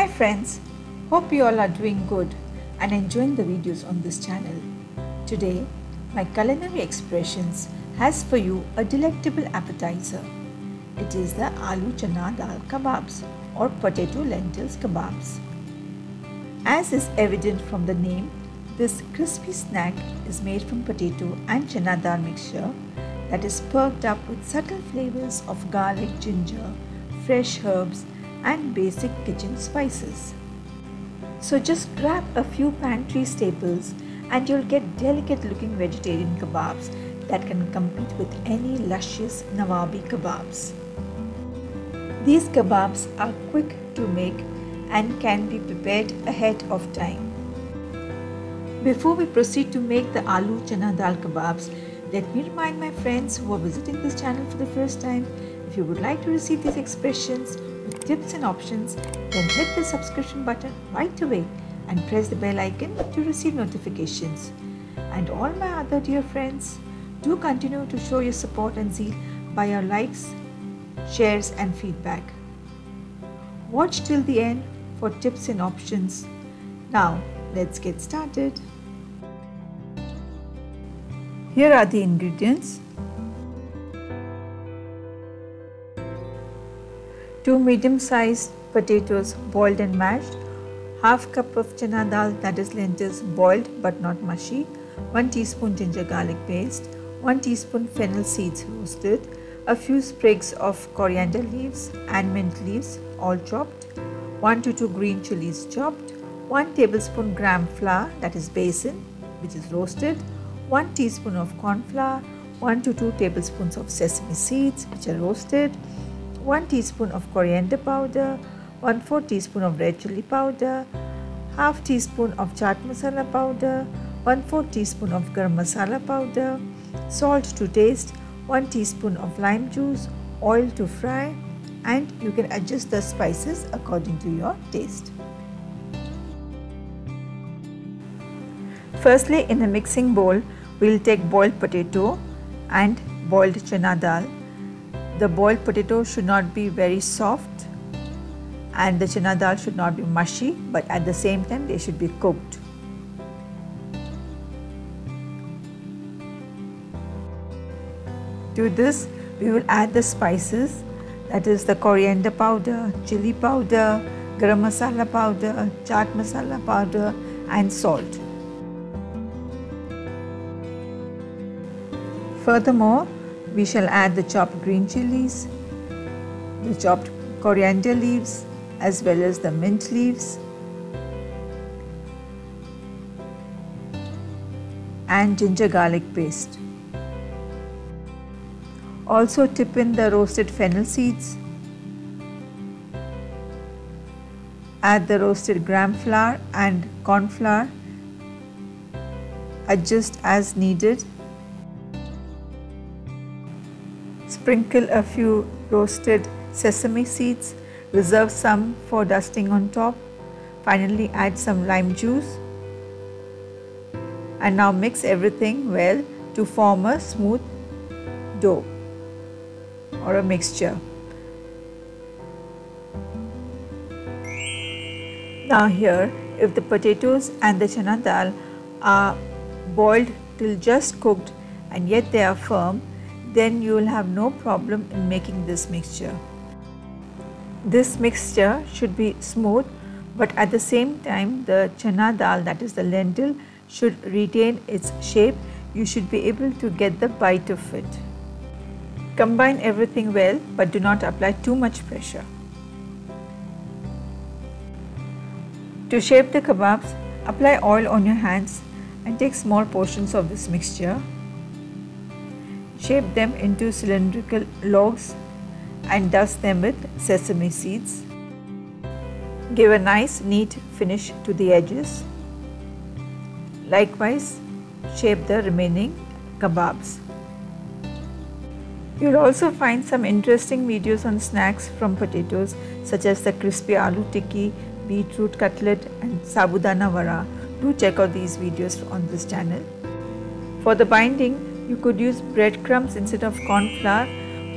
Hi friends, hope you all are doing good and enjoying the videos on this channel. Today, my Culinary Expressions has for you a delectable appetizer. It is the Aloo Chana Dal Kebabs or Potato Lentils Kebabs. As is evident from the name, this crispy snack is made from potato and chana dal mixture that is perked up with subtle flavors of garlic, ginger, fresh herbs and basic kitchen spices. So just grab a few pantry staples and you'll get delicate looking vegetarian kebabs that can compete with any luscious Nawabi Kebabs. These kebabs are quick to make and can be prepared ahead of time. Before we proceed to make the Aloo Chana Dal Kebabs, let me remind my friends who are visiting this channel for the first time, if you would like to receive these expressions with tips and options, then hit the subscription button right away and press the bell icon to receive notifications. And all my other dear friends, do continue to show your support and zeal by your likes, shares and feedback. Watch till the end for tips and options. Now let's get started. Here are the ingredients. 2 medium-sized potatoes boiled and mashed, half cup of chana dal, that is lentils, boiled but not mushy, 1 teaspoon ginger garlic paste, 1 teaspoon fennel seeds roasted, a few sprigs of coriander leaves and mint leaves all chopped, 1 to 2 green chilies chopped, 1 tablespoon gram flour, that is besan, which is roasted, 1 teaspoon of corn flour, 1 to 2 tablespoons of sesame seeds which are roasted, 1 teaspoon of coriander powder, 1/4 teaspoon of red chili powder, half teaspoon of chaat masala powder, 1/4 teaspoon of garam masala powder, salt to taste, 1 teaspoon of lime juice, oil to fry, and you can adjust the spices according to your taste. Firstly, in a mixing bowl, we'll take boiled potato and boiled chana dal. The boiled potato should not be very soft and the chana dal should not be mushy, but at the same time they should be cooked. To this, we will add the spices, that is the coriander powder, chili powder, garam masala powder, chaat masala powder and salt. Furthermore, we shall add the chopped green chilies, the chopped coriander leaves as well as the mint leaves and ginger garlic paste. Also tip in the roasted fennel seeds. Add the roasted gram flour and corn flour. Adjust as needed. Sprinkle a few roasted sesame seeds, reserve some for dusting on top. Finally add some lime juice and now mix everything well to form a smooth dough or a mixture. Now here, if the potatoes and the chana dal are boiled till just cooked and yet they are firm, then you will have no problem in making this mixture. This mixture should be smooth, but at the same time the chana dal, that is the lentil, should retain its shape. You should be able to get the bite of it. Combine everything well, but do not apply too much pressure. To shape the kebabs, apply oil on your hands and take small portions of this mixture. Shape them into cylindrical loaves and dust them with sesame seeds. Give a nice neat finish to the edges. Likewise, shape the remaining kebabs. You'll also find some interesting videos on snacks from potatoes such as the crispy aloo tikki, beetroot cutlet and sabudana vada. Do check out these videos on this channel. For the binding, you could use breadcrumbs instead of corn flour,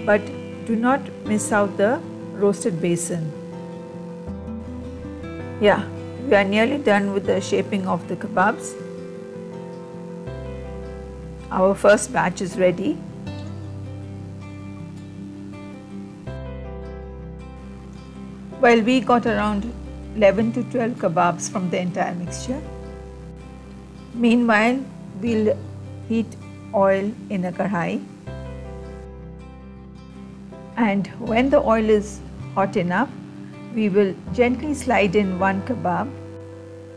but do not miss out the roasted besan. Yeah, we are nearly done with the shaping of the kebabs. Our first batch is ready. Well, we got around 11 to 12 kebabs from the entire mixture. Meanwhile, we'll heat oil in a kadhai. And when the oil is hot enough, we will gently slide in one kebab.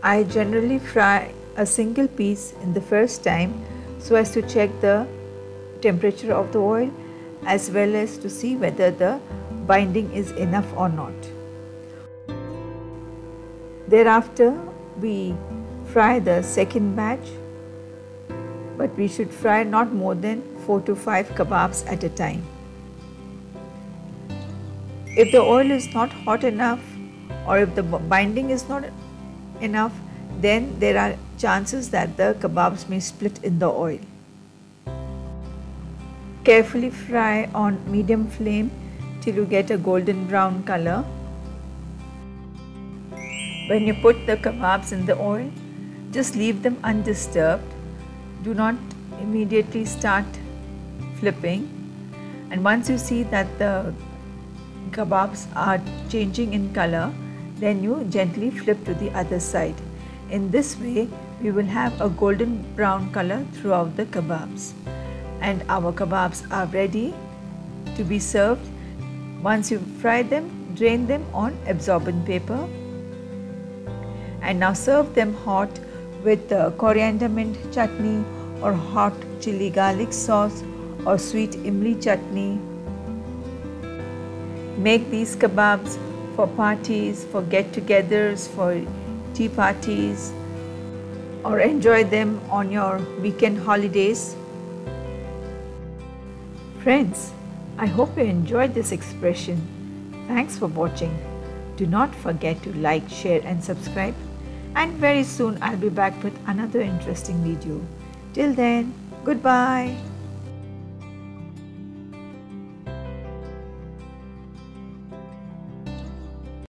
I generally fry a single piece in the first time so as to check the temperature of the oil as well as to see whether the binding is enough or not. Thereafter, we fry the second batch, but we should fry not more than 4 to 5 kebabs at a time. If the oil is not hot enough or if the binding is not enough, then there are chances that the kebabs may split in the oil. Carefully fry on medium flame till you get a golden brown color. When you put the kebabs in the oil, just leave them undisturbed. Do not immediately start flipping. And once you see that the kebabs are changing in color, then you gently flip to the other side. In this way, we will have a golden brown color throughout the kebabs. And our kebabs are ready to be served. Once you fry them, drain them on absorbent paper. And now serve them hot with coriander mint chutney or hot chili garlic sauce or sweet imli chutney. Make these kebabs for parties, for get-togethers, for tea parties, or enjoy them on your weekend holidays. Friends, I hope you enjoyed this expression. Thanks for watching. Do not forget to like, share and subscribe. And very soon I'll be back with another interesting video. Till then, goodbye.